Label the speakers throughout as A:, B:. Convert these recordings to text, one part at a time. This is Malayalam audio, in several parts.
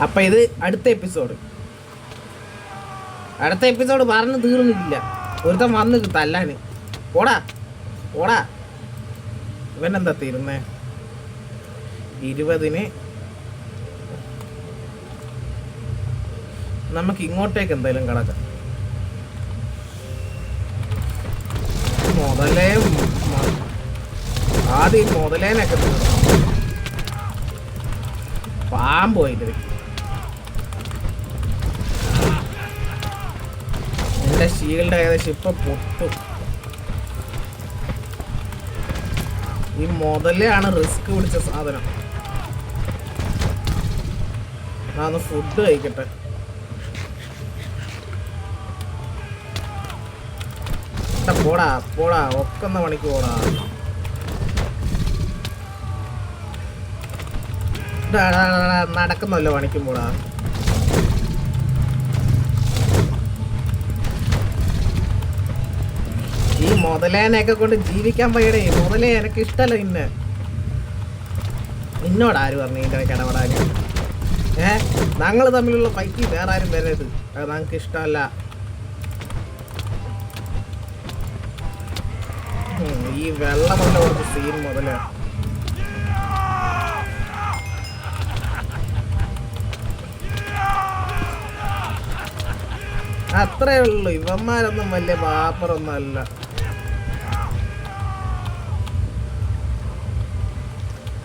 A: അപ്പം ഇത് അടുത്ത എപ്പിസോഡ് പറഞ്ഞ് തീർന്നില്ല. ഒരുത്തൻ വന്ന് തല്ലാന്. ഓടാ ഇവനെന്താ തീരുന്നേ? 20-ന് നമുക്ക് ഇങ്ങോട്ടേക്ക് എന്തായാലും കിടക്കാം. ആദ്യം മുതലേനൊക്കെ പാമ്പോയില്ലേ എന്റെ ഷീൽഡ് ഏകദേശം ഇപ്പൊ പൊട്ടും. ഈ മുതലാണ് റിസ്ക് പിടിച്ച സാധനം. ഞാനൊന്ന് ഫുഡ് കഴിക്കട്ടെ. പോടാ ഒക്കുന്ന പണിക്ക് പോടാ. നടക്കുന്നല്ലോ പണിക്കും പോടാ. ഈ മുതലേനെയൊക്കെ കൊണ്ട് ജീവിക്കാൻ പോയടേ. മുതലേ എനിക്ക് ഇഷ്ടമല്ല. നിന്നോട് ആര് പറഞ്ഞു ഇതിൻ്റെ ഇടപെടാൻ? ഞങ്ങൾ തമ്മിലുള്ള ഫൈറ്റ് വേറെ ആരും വരരുത്. അത് ഞങ്ങൾക്ക് ഇഷ്ടമല്ല. ഈ വെള്ളമുള്ള കുറച്ച് സീൻ മുതല അത്രേ ഉള്ളു. ഇവന്മാരൊന്നും വലിയ പാപ്പറൊന്നും അല്ല.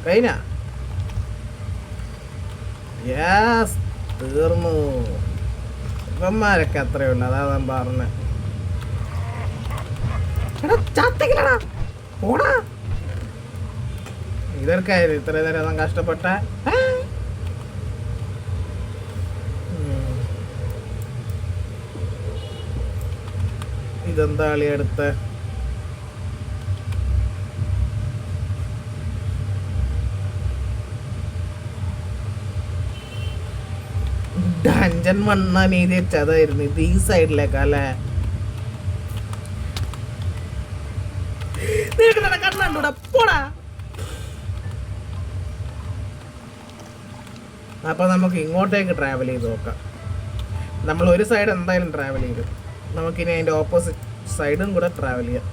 A: കഴിഞ്ഞ തീർന്നു. ഇവന്മാരൊക്കെ അത്രേ ഉള്ളു. അതാ ഞാൻ പറഞ്ഞ. ഇതൊക്കെയായിരുന്നു ഇത്ര നേരം കഷ്ടപ്പെട്ട. ഇതെന്താ കളി അടുത്ത? ഡഞ്ചൻ മണ്ണാൻ എഴുതി വെച്ചതായിരുന്നു. ഇത് ഈ സൈഡിലേക്കല്ലേ? അപ്പൊ നമുക്ക് ഇങ്ങോട്ടേക്ക് ട്രാവൽ ചെയ്ത് നോക്കാം. നമ്മൾ ഒരു സൈഡ് എന്തായാലും ട്രാവൽ ചെയ്തു. നമുക്കിനി അതിന്റെ ഓപ്പോസിറ്റ് സൈഡും കൂടെ ട്രാവൽ ചെയ്യാം.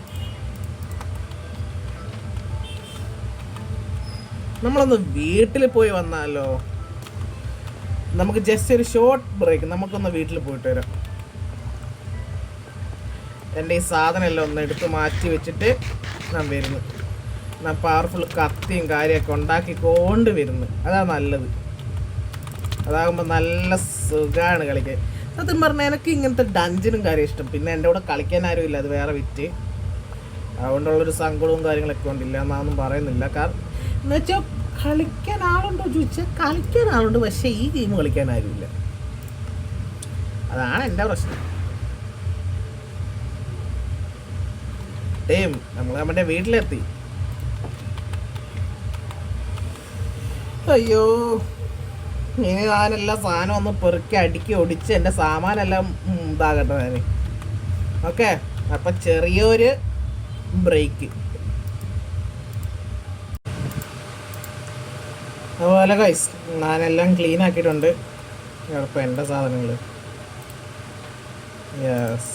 A: നമ്മളൊന്ന് വീട്ടിൽ പോയി വന്നാലോ? നമുക്ക് ജസ്റ്റ് ഒരു ഷോർട്ട് ബ്രേക്ക്. നമുക്കൊന്ന് വീട്ടിൽ പോയിട്ട് വരാം. എൻ്റെ ഈ സാധനം എല്ലാം ഒന്ന് എടുത്ത് മാറ്റി വെച്ചിട്ട് ഞാൻ വരുന്നു. ഞാൻ പവർഫുൾ കത്തിയും കാര്യമൊക്കെ ഉണ്ടാക്കിക്കൊണ്ട് വരുന്നു. അതാണ് നല്ലത്. അതാകുമ്പോൾ നല്ല സുഖമാണ് കളിക്കാൻ. സത്യം പറഞ്ഞാൽ എനിക്ക് ഇങ്ങനത്തെ ഡഞ്ചനും കാര്യം ഇഷ്ടം. പിന്നെ എൻ്റെ കൂടെ കളിക്കാൻ ആരും ഇല്ല. അത് വേറെ വിറ്റ്. അതുകൊണ്ടുള്ളൊരു സങ്കടവും കാര്യങ്ങളൊക്കെ ഉണ്ടില്ല എന്നൊന്നും പറയുന്നില്ല. കാരണം എന്ന് വെച്ചാൽ കളിക്കാൻ ആളുണ്ടോ ചോദിച്ചാൽ കളിക്കാൻ ആളുണ്ട്. പക്ഷേ ഈ ഗെയിം കളിക്കാൻ ആരുമില്ല. അതാണ് എൻ്റെ പ്രശ്നം. നമ്മൾ നമ്മുടെ വീട്ടിലെത്തി. അയ്യോ, ഇനി ഞാനെല്ലാം സാധനം ഒന്ന് പെറുക്കി അടുക്കി ഒടിച്ച് എൻ്റെ സാമാനെല്ലാം ഇതാകട്ടെ ഞാൻ. ഓക്കെ, അപ്പം ചെറിയൊരു ബ്രേക്ക്. അതുപോലെ ഗൈസ്, ഞാനെല്ലാം ക്ലീൻ ആക്കിയിട്ടുണ്ട്. ഇപ്പം എൻ്റെ സാധനങ്ങൾ യെസ്,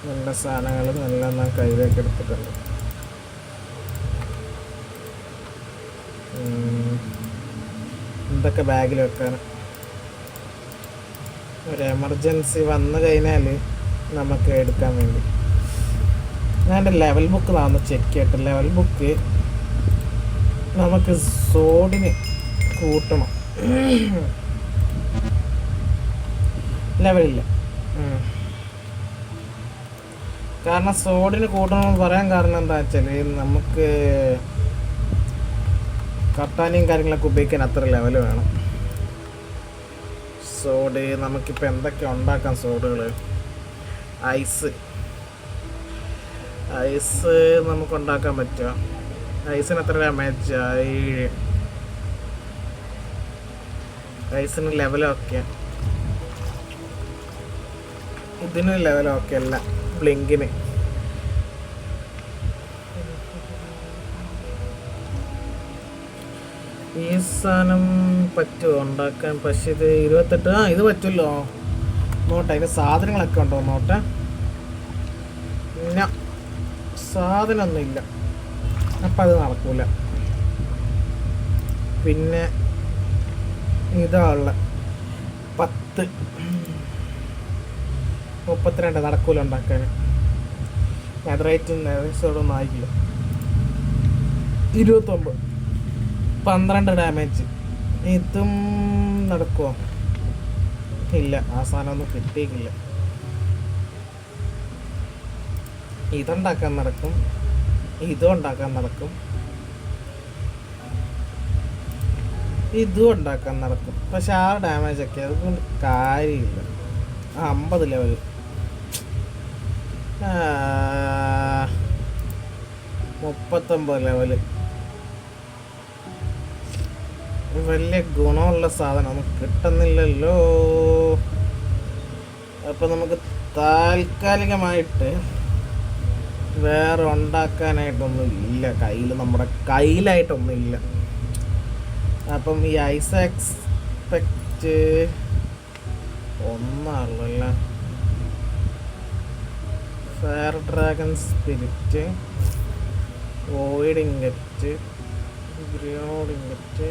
A: നല്ല സാധനങ്ങളും എല്ലാം ഞാൻ കയ്യിലേക്ക് എടുത്തിട്ടുണ്ട്. എന്തൊക്കെ ബാഗിൽ വെക്കാൻ. ഒരു എമർജൻസി വന്നു കഴിഞ്ഞാൽ നമുക്ക് എടുക്കാൻ വേണ്ടി. ഞാൻ എൻ്റെ ലെവൽ ബുക്ക് നാന്ന് ചെക്ക് ചെയ്യട്ടെ. ലെവൽ ബുക്ക് നമുക്ക് സോഡിന് കൂട്ടണം. ലെവലില്ല. കാരണം സോഡിന് കൂട്ടണമെന്ന് പറയാൻ കാരണം എന്താ വെച്ചാൽ നമുക്ക് കട്ടാനിയും കാര്യങ്ങളൊക്കെ ഉപയോഗിക്കാൻ അത്ര ലെവൽ വേണം. സോഡ് നമുക്കിപ്പോൾ എന്തൊക്കെ ഉണ്ടാക്കാം? സോഡുകൾ, ഐസ് നമുക്ക് ഉണ്ടാക്കാൻ പറ്റുക. ഐസിന് എത്ര ഡാമേജ്? ഐസിന് ലെവലൊക്കെ, ഇതിന് ലെവലൊക്കെ അല്ല. ബ്ലിങ്കിന് ഈ സാധനം പറ്റുമോ ഉണ്ടാക്കാൻ? പക്ഷെ ഇത് 28. ഇത് പറ്റുമല്ലോ. നോട്ടെ അതിൻ്റെ സാധനങ്ങളൊക്കെ ഉണ്ടോ നോട്ടെ. പിന്നെ സാധനമൊന്നുമില്ല, അപ്പം അത് നടക്കൂല. പിന്നെ ഇതാള്ള 10 32 നടക്കൂല ഉണ്ടാക്കാൻ. നെതറൈറ്റും നെതറൈസോടൊന്നും ആയിക്കില്ല. 29 12 ഡാമേജ്. ഇതും നടക്കുമോ? ഇല്ല, ആ സാധനമൊന്നും കിട്ടിയിട്ടില്ല. ഇതുണ്ടാക്കാൻ നടക്കും, ഇതും ഉണ്ടാക്കാൻ നടക്കും, ഇതും ഉണ്ടാക്കാൻ നടക്കും. പക്ഷെ 6 ഡാമേജൊക്കെ അതുകൊണ്ട് കാര്യമില്ല. 50 ലെവൽ 39 ലെവല്. വലിയ ഗുണമുള്ള സാധനം നമുക്ക് കിട്ടുന്നില്ലല്ലോ. അപ്പം നമുക്ക് താൽക്കാലികമായിട്ട് വേറെ ഉണ്ടാക്കാനായിട്ടൊന്നും ഇല്ല കയ്യിൽ, നമ്മുടെ കയ്യിലായിട്ടൊന്നും ഇല്ല. അപ്പം ഈ ഐസെക്സ്പെക്റ്റ് ഒന്നാണല്ല. Fire dragon spirit, void ingot, ഗ്രിയോഡ് ഇങ്കറ്റ്.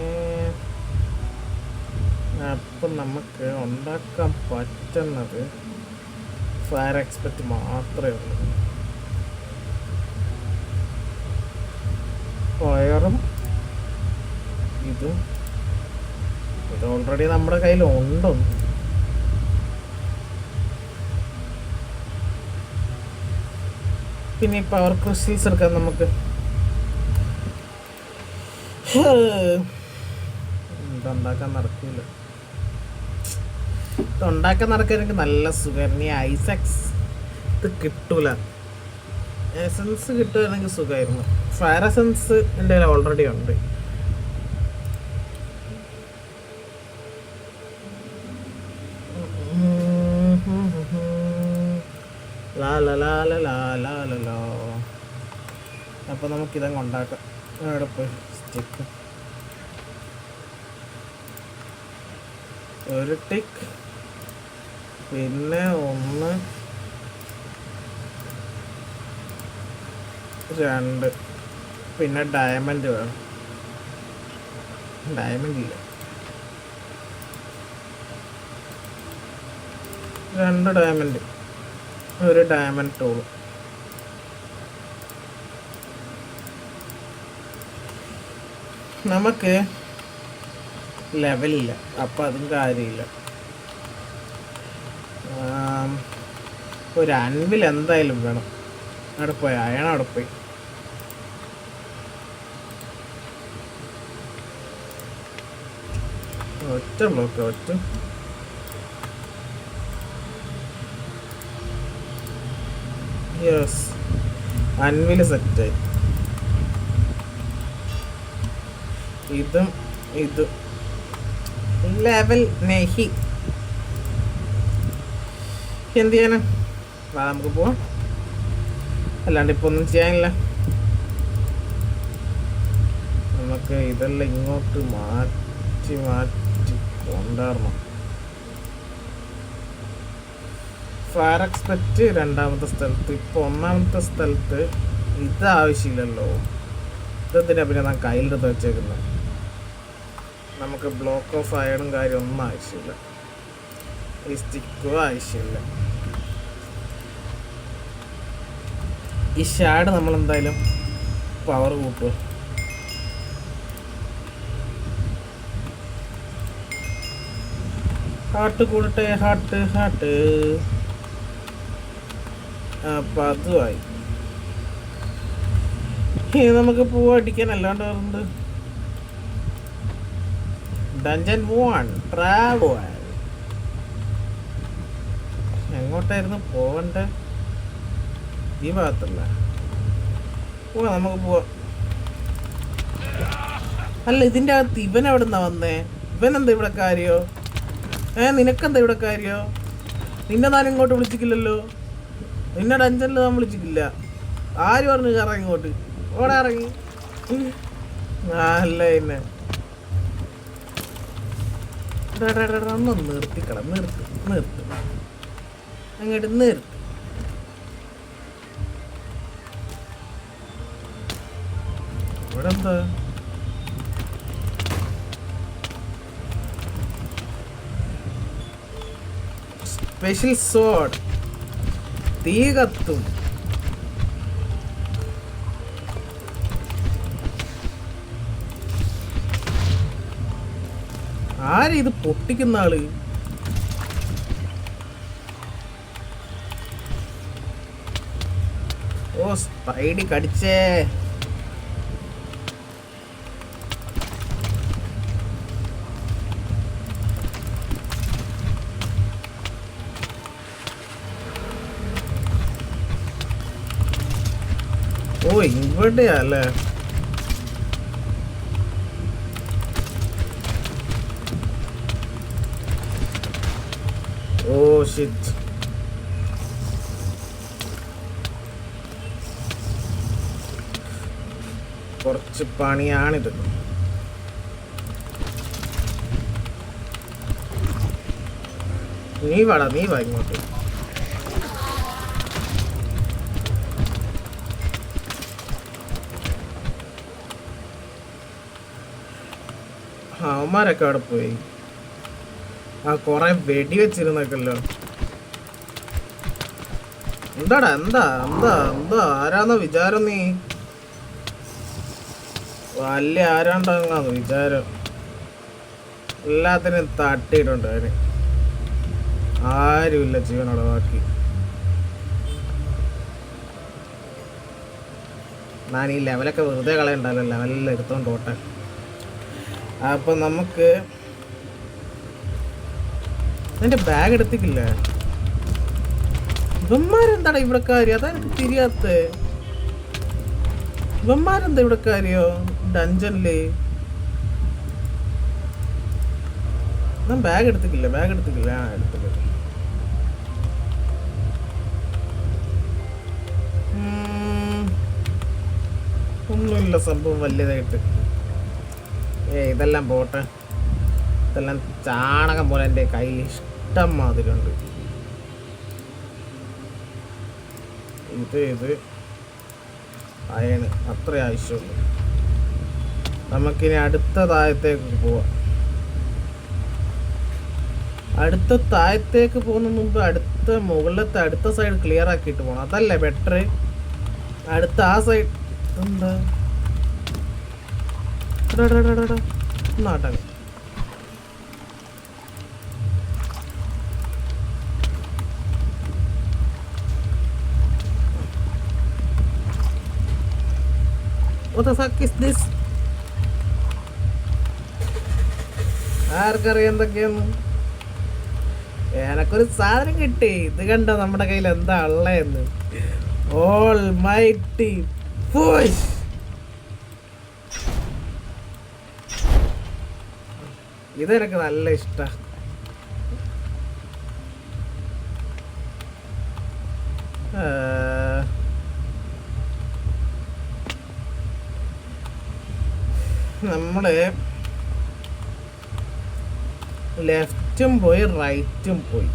A: അപ്പം നമുക്ക് ഉണ്ടാക്കാൻ പറ്റുന്നത് ഫയർ എക്സ്പെക്റ്റ് മാത്രമേ ഉള്ളൂ. ഫയറും ഇത് ഓൾറെഡി നമ്മുടെ കയ്യിൽ ഉണ്ടോ. പിന്നെ ഈ പവർ ക്രിസ്റ്റൽസ് എടുക്കാൻ നമുക്ക്. ഇതുണ്ടാക്കാൻ നടക്കില്ല. ഇതുണ്ടാക്കാൻ നടക്കാനെങ്കിൽ നല്ല സുഖമായിരുന്നു. ഈ ഐസെക്സ് ഇത് കിട്ടൂല. എസൻസ് കിട്ടുകയാണെങ്കിൽ സുഖമായിരുന്നു. ഫയർ എസൻസ് എൻ്റെ കയ്യിൽ ഓൾറെഡി ഉണ്ട്. അപ്പോൾ നമുക്കിതങ്ങ് ഉണ്ടാക്കാം. അവിടെ പോയി സ്റ്റിക്ക്, ഒരു ടിക്ക്, പിന്നെ 1 2, പിന്നെ ഡയമണ്ട് വേണം. ഡയമണ്ട് ഇല്ല. 2 ഡയമണ്ട്, ഒരു ഡയമണ്ട് ടൂൾ. നമുക്ക് ലെവലില്ല, അപ്പം അതും കാര്യമില്ല. ഒരു അൻവിൽ എന്തായാലും വേണം. അവിടെ പോയി അയൺ, അവിടെ പോയി ഒറ്റ ബ്ലോക്ക്, ഒറ്റ. യെസ്, അൻവിൽ സെറ്റായി. ഇതും ഇതും ലെവൽ നെഹി. എന്ത് ചെയ്യാനാ? നമുക്ക് പോവാം, അല്ലാണ്ട് ഇപ്പൊ ഒന്നും ചെയ്യാനില്ല. നമുക്ക് ഇതെല്ലാം ഇങ്ങോട്ട് മാറ്റി മാറ്റി കൊണ്ടുവരണം. ഫയർ എക്സ്പെക്റ്റ് 2ാമത്തെ സ്ഥലത്ത്. ഇപ്പൊ 1ാമത്തെ സ്ഥലത്ത് ഇത് ആവശ്യമില്ലല്ലോ. ഇതെന്തിനാ പിന്നെ ഞാൻ കയ്യിലെടുത്ത് വെച്ചേക്കുന്നത്? നമുക്ക് ബ്ലോക്ക് ഓഫ് അയണും കാര്യമൊന്നും ആവശ്യമില്ല. ഈ സ്റ്റിക്കോ ആവശ്യമില്ല. ഈ ഷാഡ് നമ്മളെന്തായാലും പവർ കൂട്ടുക. ഹാർട്ട് കൂടട്ടെ, ഹാർട്ട് ഹാർട്ട്. അപ്പം അതുമായി നമുക്ക് പൂവടിക്കാൻ അല്ലാണ്ട് വേറുണ്ട്. ഡഞ്ചൻ 1 ട്രാവൽ. എങ്ങോട്ടായിരുന്നു പോവണ്ടേ? ഈ ഭാഗത്തല്ല. പോവാ, നമുക്ക് പോവാം. അല്ല, ഇതിൻ്റെ അകത്ത് ഇവൻ എവിടെ നിന്നാ വന്നേ? ഇവനെന്താ ഇവിടെ കാര്യോ? നിനക്കെന്താ ഇവിടെ കാര്യോ? നിന്നെ താൻ ഇങ്ങോട്ട് വിളിച്ചിട്ടില്ലല്ലോ. നിന്നെ ഡഞ്ചനിൽ താൻ വിളിച്ചിട്ടില്ല. ആര് പറഞ്ഞു കയറാൻ ഇങ്ങോട്ട്? ഓടെ ഇറങ്ങി. അല്ല, പിന്നെ ഒന്ന് നിർത്തിക്കള, നിർത്ത് അങ്ങോട്ട് നിർത്ത്. ഇവിടെ എന്താ സ്പെഷ്യൽ സോഡ്, തീ കത്തും. ആരാ ഇത് പൊട്ടിക്കുന്ന ആള്? ഓ സ്പൈഡി കടിച്ചേ. ഓ ഇവിടെയാ അല്ലേ? Oh shit. കുറച്ച് പണിയാണിത്. നീ വാ ഇങ്ങോട്ട്. അവന്മാരൊക്കെ അവിടെ പോയി. ആ കൊറേ വെടി വെച്ചിരുന്നല്ലോ. എന്താടാ എന്താ ആരാന്ന വിചാരം? നീ വലിയ ആരാണ്ടാന്ന് വിചാരം. എല്ലാത്തിനും തട്ടിയിട്ടുണ്ട് അവന്. ആരുമില്ല ജീവനോടെ ബാക്കി. ഞാൻ ഈ ലെവലൊക്കെ വെറുതെ കളയണ്ടല്ലോ, ലെവലിൽ എടുത്തോണ്ട് പോട്ടെ. അപ്പൊ നമുക്ക് എന്റെ ബാഗ് എടുത്തിക്കില്ല. ഇവന്മാരെന്താടാ ഇവിടെ കാര്യം? അതാ എനിക്ക് തിരിയാത്ത. ഇവന്മാരെന്താ ഇവിടെ കാര്യോ ഡഞ്ചനില്? ഞാൻ ബാഗ് എടുത്തിക്കില്ല. എടുത്തില്ല. ഒന്നുമില്ല സംഭവം വലിയതായിട്ട്. ഇതെല്ലാം പോട്ടെ. ഇതെല്ലാം ചാണകം പോലെ എൻ്റെ കയ്യിൽ ഇഷ്ടം മാതിരി ഉണ്ട്. ഇത് അയണ് അത്ര ആവശ്യമുള്ളൂ. നമുക്കിനി അടുത്ത താഴത്തേക്ക് പോവാം. അടുത്ത താഴത്തേക്ക് പോകുന്ന മുമ്പ് മുകളിലത്തെ അടുത്ത സൈഡ് ക്ലിയർ ആക്കിയിട്ട് പോകണം. അതല്ലേ ബെറ്റർ? അടുത്ത ആ സൈഡ് എന്താ നാട്ടാണ്. What the fuck is this? ആർക്കറിയാം എന്തൊക്കെയാണ്? എനക്കൊരു സാധനം കിട്ടി. ഇത് കണ്ടോ നമ്മുടെ കയ്യിൽ എന്താ ഉള്ളതെന്ന്? All mighty push. ഇതെനിക്ക് നല്ല ഇഷ്ട. നമ്മള് ലെഫ്റ്റും പോയി റൈറ്റും പോയി.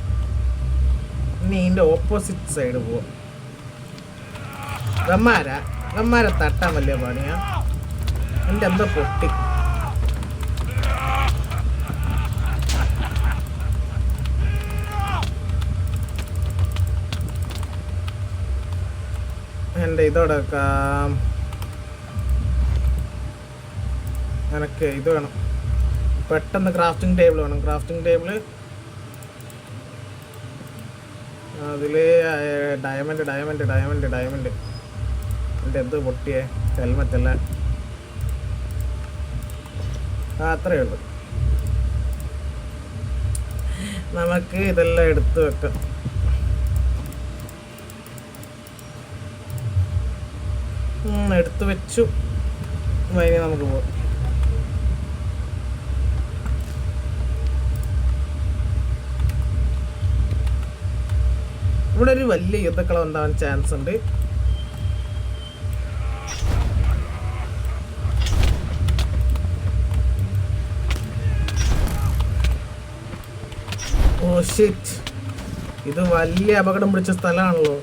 A: ഇനി ഇതിന്റെ ഓപ്പോസിറ്റ് സൈഡ് പോവാം. ഗമ്മാരെ തട്ടാൻ വലിയ പണിയാ. എൻ്റെ എന്താ പൊട്ടി. എൻ്റെ ഇതോടെ വെക്കാം. എനിക്ക് ഇത് വേണം പെട്ടെന്ന്. ക്രാഫ്റ്റിംഗ് ടേബിൾ വേണം. ക്രാഫ്റ്റിംഗ് ടേബിള് അതില് ഡയമണ്ട്. എൻ്റെ എന്ത് പൊട്ടിയേ? ഹെൽമെറ്റ് അല്ല. അത്രയേ ഉള്ളൂ. നമുക്ക് ഇതെല്ലാം എടുത്ത് വെക്കാം. എടുത്തു വെച്ചു. ഇനി നമുക്ക് പോവാം. ഇവിടെ ഒരു വലിയ യുദ്ധക്കളം ഉണ്ടാവാൻ ചാൻസ് ഉണ്ട്. ഷിറ്റ്, ഇത് വലിയ അപകടം പിടിച്ച സ്ഥലമാണല്ലോ.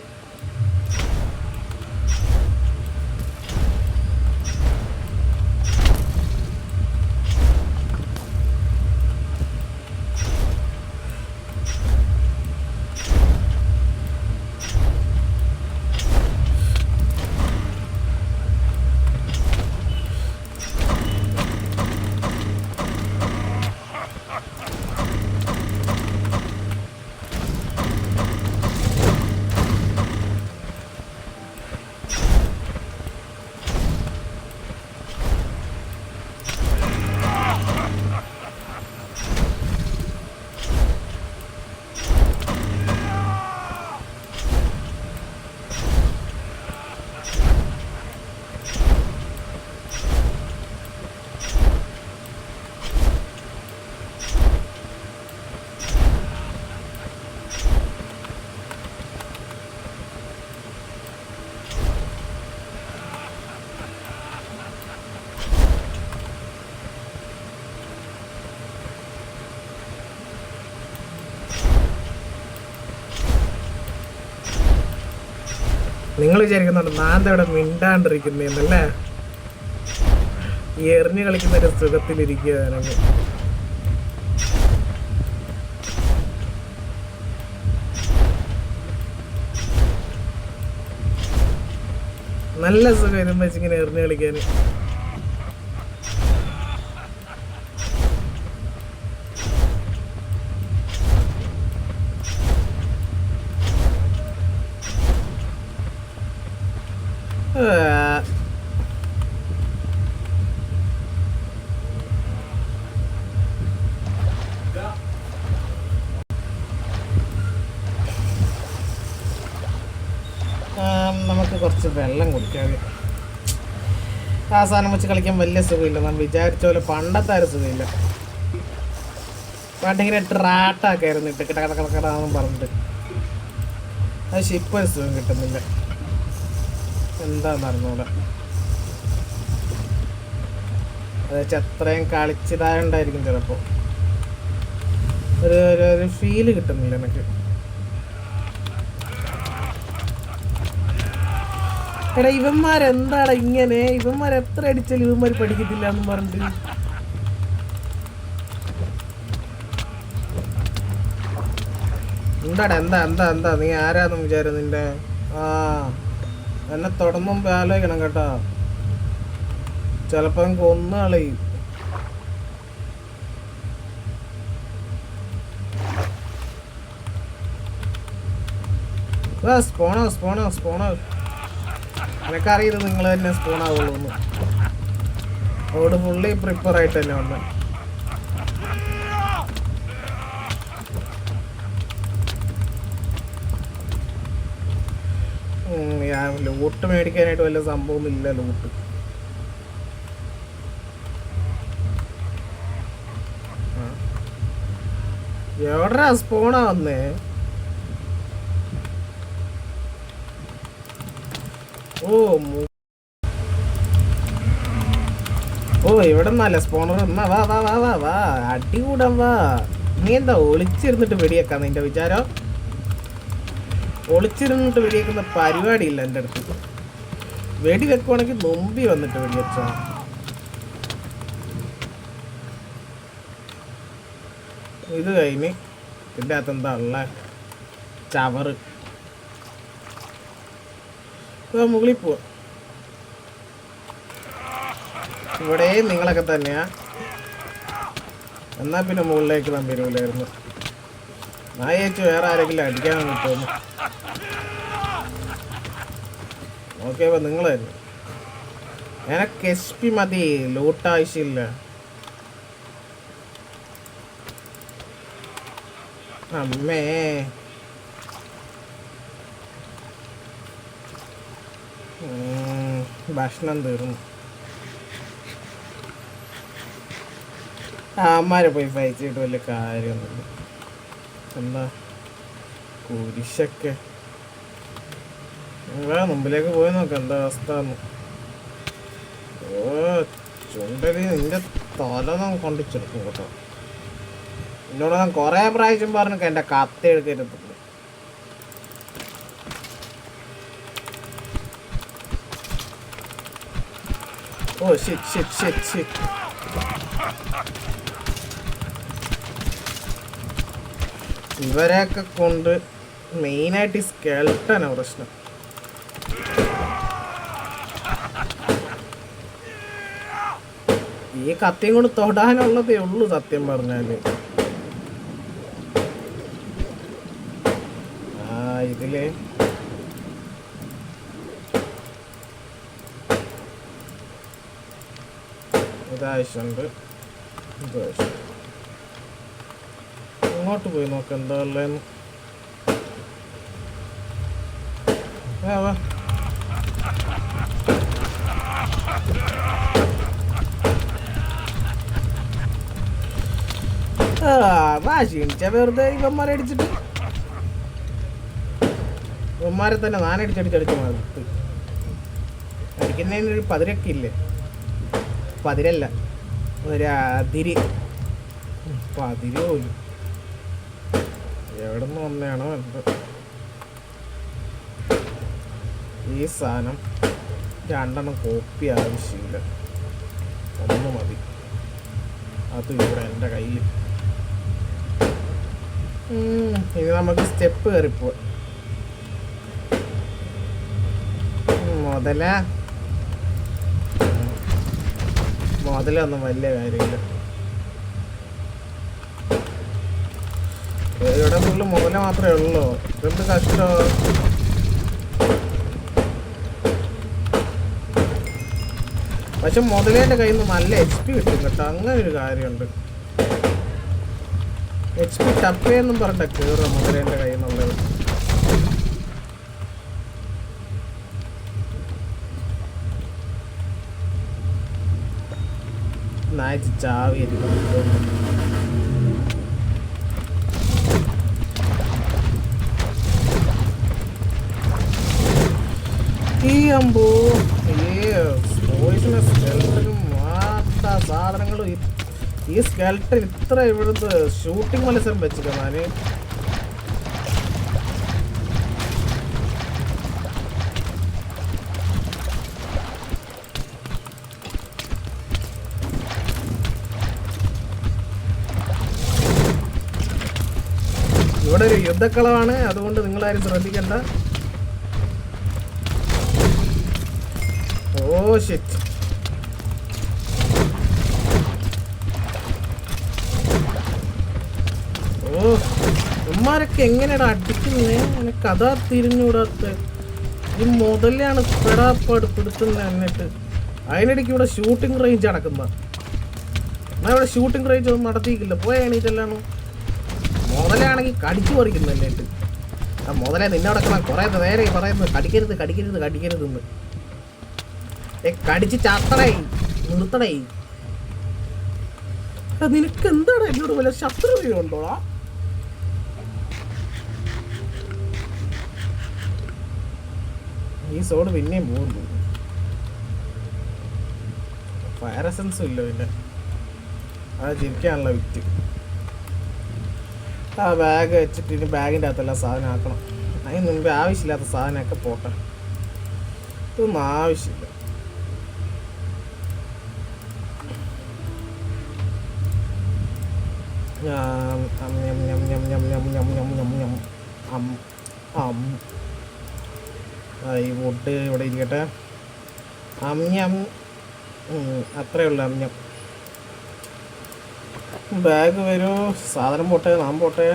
A: നിങ്ങൾ വിചാരിക്കുന്നുണ്ട് നാന്ത ഇവിടെ മിണ്ടാണ്ടിരിക്കുന്നല്ലേ? ഈ എറിഞ്ഞു കളിക്കുന്ന ഒരു സുഖത്തിലിരിക്കുകയാണെങ്കിൽ നല്ല സുഖം ഇതും വെച്ചിങ്ങനെ എറിഞ്ഞു കളിക്കാൻ. നമുക്ക് കുറച്ച് വെള്ളം കുടിക്കാം. ആ സാധനം വെച്ച് കളിക്കാൻ വലിയ സുഖമില്ല. നമ്മൾ വിചാരിച്ച പോലെ പണ്ടത്തെ ഒരു സുഖമില്ല. പണ്ടിങ്ങനെ ട്രാട്ടാക്കായിരുന്നു ഇട്ട് കിടക്കടക്കടക്കടാന്നും പറഞ്ഞിട്ട്. അത് ഇപ്പം ഒരു സുഖം കിട്ടുന്നില്ല. എന്താന്ന് അറിഞ്ഞൂടാ. അത് വെച്ചാൽ അത്രയും കളിച്ചതായോണ്ടായിരിക്കും ചിലപ്പോൾ ഒരു ഫീല് കിട്ടുന്നില്ല എനിക്ക്. എടാ ഇവന്മാരെന്താടാ ഇങ്ങനെ? ഇവന്മാർ എത്ര അടിച്ചാലും ഇവന്മാർ പഠിക്കത്തില്ല എന്ന് പറഞ്ഞിട്ട്. എന്താടാ എന്താ എന്താ എന്താ നീ ആരാന്ന് വിചാരം നിന്റെ? എന്നെ തുടർന്നും ആലോചിക്കണം കേട്ടോ. ചിലപ്പോൾ കൊന്നു കളയും. സ്പോണോ സ്പോണോ സ്പോണോ. എനിക്കറിയത് നിങ്ങൾ തന്നെ സ്പോൺ ആവുള്ളൂ എന്ന്. അതുകൊണ്ട് ഫുള്ളി പ്രിപ്പയർ ആയിട്ട് തന്നെ വന്നത്. ലൂട്ട് മേടിക്കാനായിട്ട് വല്ല സംഭവമൊന്നുമില്ല. ലൂട്ട് എവിടാ സ്പോണാ വന്നേ? ഓ ഇവിടെ നിന്നല്ല സ്പോണർ. എന്നാ വാ വാ വാ വാ വാ അടികൂടാൻ വാ. നീ എന്താ ഒളിച്ചിരുന്നിട്ട് വെടിയേക്കാന്ന് നിന്റെ വിചാരം? ഒളിച്ചിരുന്നിട്ട് വെടിയേക്കുന്ന പരിപാടിയില്ല എൻ്റെ അടുത്ത്. വെടി വെക്കുവാണെങ്കിൽ മുമ്പി വന്നിട്ട് വെടിവെച്ചോ. ഇത് കഴിഞ്ഞ് ഇതിൻ്റെ അകത്ത് എന്താ ഉള്ള ചവറ്. മുകളിൽ പോവാ. ഇവിടെയും നിങ്ങളൊക്കെ തന്നെയാ. എന്നാൽ പിന്നെ മുകളിലേക്ക് നാം വരൂലായിരുന്നു. ഞാൻ ചേച്ചി വേറെ ആരെങ്കിലും അടിക്കാൻ കിട്ടുമെന്ന്. ഓക്കെ, അപ്പം നിങ്ങളായിരുന്നു. എനിക്ക് SP മതി, ലൂട്ട് ആവശ്യമില്ല. അമ്മേ ഭക്ഷണം തീർന്നു. അമ്മാരെ പോയി ഫൈറ്റ് ചെയ്തിട്ട് വലിയ കാര്യമൊന്നുമില്ല. എന്താ കുരിശൊക്കെ മുമ്പിലേക്ക് പോയി നോക്കാം എന്താ അവസ്ഥ. ഓ ചുണ്ടലി നിന്റെ തല നാം കൊണ്ടിച്ചെടുക്കും കേട്ടോ. എന്നോട് ഞാൻ കുറേ പ്രാവശ്യം പറഞ്ഞു എൻ്റെ കത്തി എടുക്കരുത്. Oh shit shit shit shit. ഇവരെയൊക്കെ കൊണ്ട് മെയിനായിട്ട് ഈ സ്കെൽട്ടനാണ് പ്രശ്നം. ഈ കത്തിയും കൊണ്ട് തൊടാനുള്ളതേ ഉള്ളൂ സത്യം പറഞ്ഞാല്. ഇതില് ഇതാവശ്യമുണ്ട്, ഇതാവശ്യം. അങ്ങോട്ട് പോയി നോക്കാം എന്താ ഉള്ളതെന്ന്. ക്ഷീണിച്ച വെറുതെ ഇവന്മാരെ അടിച്ചിട്ട്, ഇവന്മാരെ തന്നെ നാനടിച്ചടിച്ചടിച്ച് മടുത്ത്. അടിക്കുന്നതിനൊരു പതിരൊക്കെ ഇല്ലേ? പതിരല്ല, ഒരതിര്. പതിര് പോലും എവിടെ നിന്ന് വന്നതാണോ എന്തോ. ഈ സാധനം 2 കോപ്പി ആവശ്യമില്ല, 1 മതി. അത് ഇവിടെ എൻ്റെ കയ്യിൽ. ഇനി നമുക്ക് സ്റ്റെപ്പ് കയറിപ്പോ. മുതലൊന്നും വലിയ കാര്യമില്ല. ഇവിടെ ഫുള്ള് മുതല മാത്രമേ ഉള്ളൂ. എന്ത് കഷ്ടോ. പക്ഷെ മുതലേൻ്റെ കയ്യിൽ നിന്ന് നല്ല HP കിട്ടും കേട്ടോ. അങ്ങനെ ഒരു കാര്യമുണ്ട്. HP ടപ്പേന്നും പറഞ്ഞ കയറുക മുതലേൻ്റെ കയ്യിൽ നിന്നുള്ളത്. നായിച്ച് ചാവിയായിരിക്കും. സാധനങ്ങളും ഈ സ്കെൽട്ടൻ ഇത്ര ഇവിടുത്തെ ഷൂട്ടിംഗ് മത്സരം വെച്ചിട്ടാണ്. ഇവിടെ ഒരു യുദ്ധക്കളമാണ്, അതുകൊണ്ട് നിങ്ങളാരും ശ്രദ്ധിക്കണ്ട. Oh shit. ഓ ഉമ്മാരൊക്കെ എങ്ങനെയാണ് അടിക്കുന്നത്? എനിക്ക് അതാ തിരിഞ്ഞുകൂടാത്ത. ഈ മുതലാണ് പെടാപ്പാട് പിടുത്തുന്നത്. എന്നിട്ട് അതിനിടയ്ക്ക് ഇവിടെ ഷൂട്ടിംഗ് റേഞ്ച് നടക്കുന്ന. എന്നാൽ ഇവിടെ ഷൂട്ടിംഗ് റേഞ്ച് ഒന്നും നടത്തിയിട്ടില്ല. പോയ എണീറ്റല്ലാണോ? മുതലാണെങ്കിൽ കടിച്ചു പറിക്കുന്നു എന്നിട്ട്. ആ മുതലേ നിന്നോട് കുറേ നേരെ പറയുന്നത് കടിക്കരുത് കടിക്കരുത് കടിക്കരുതെന്ന്. കടിച്ച് ചാത്തടേ, നിർത്തടേ. നിനക്ക് എന്താണ് എന്നോട് വല്ല ശത്രുതയുണ്ടോടാ? ഈ സോഡ് പിന്നെയും പോകുന്നു. ഫയർ എസൻസും ഇല്ല പിന്നെ. അത് ചിരിക്കാനുള്ള വിറ്റ്. ആ ബാഗ് വെച്ചിട്ട് ഇനി ബാഗിൻ്റെ അകത്തെല്ലാം സാധനം ആക്കണം. അതിന് മുൻപ് ആവശ്യമില്ലാത്ത സാധനമൊക്കെ പോട്ടെ. ഇതൊന്നും ആവശ്യമില്ല. ഈ വുഡ് ഇവിടെ ഇരിക്കട്ടെ. അമ്യം അത്രയേ ഉള്ളൂ. അമ്യം ബാഗ് വരൂ. സാധനം പോട്ടെ, നാം പോട്ടെ.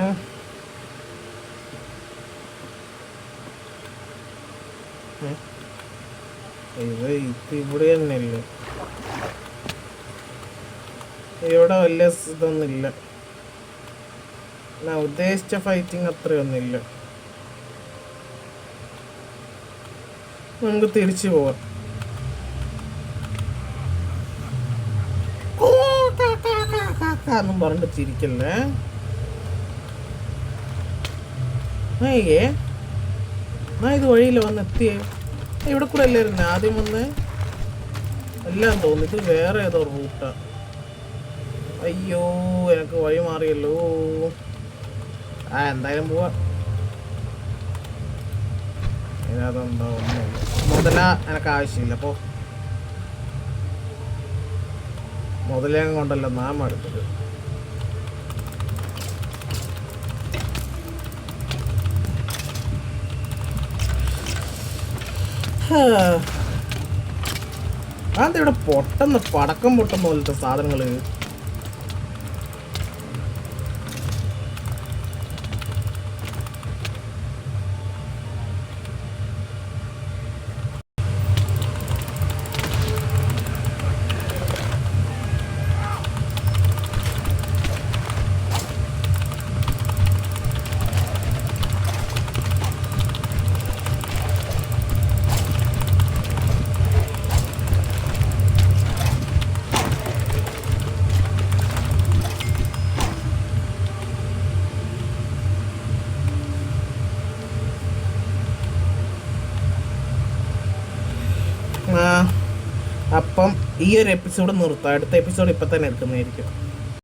A: ഇത് ഇവിടെ തന്നെയല്ലേ. ഇവിടെ വലിയ ഇതൊന്നുമില്ല. ഞാൻ ഉദ്ദേശിച്ച ഫൈറ്റിങ് അത്രയൊന്നുമില്ല. നമുക്ക് തിരിച്ചു പോവാം. എന്നും പറഞ്ഞിട്ട് ചിരിക്കല്ലേ. ഇത് വഴിയില്ല വന്നെത്തിയേ. ഇവിടെ കൂടെ അല്ലായിരുന്നു ആദ്യം വന്ന്. എല്ലാം തോന്നി ഇത് വേറെ ഏതോ റൂട്ടാ. അയ്യോ എനിക്ക് വഴി മാറിയല്ലോ. എന്തായാലും പോവാ. ഇതിനകത്തുണ്ടോ ഒന്നുമില്ല. മുതല എനിക്ക് ആവശ്യമില്ല. അപ്പോൾ മുതലേം കൊണ്ടല്ലോ നാം എടുത്തത്. അതെന്താ ഇവിടെ പൊട്ടുന്ന പടക്കം പൊട്ടുന്ന പോലത്തെ സാധനങ്ങള്? അപ്പം ഈ ഒരു എപ്പിസോഡ് നിർത്താം. അടുത്ത എപ്പിസോഡ് ഇപ്പം തന്നെ എടുക്കുന്നതായിരിക്കും.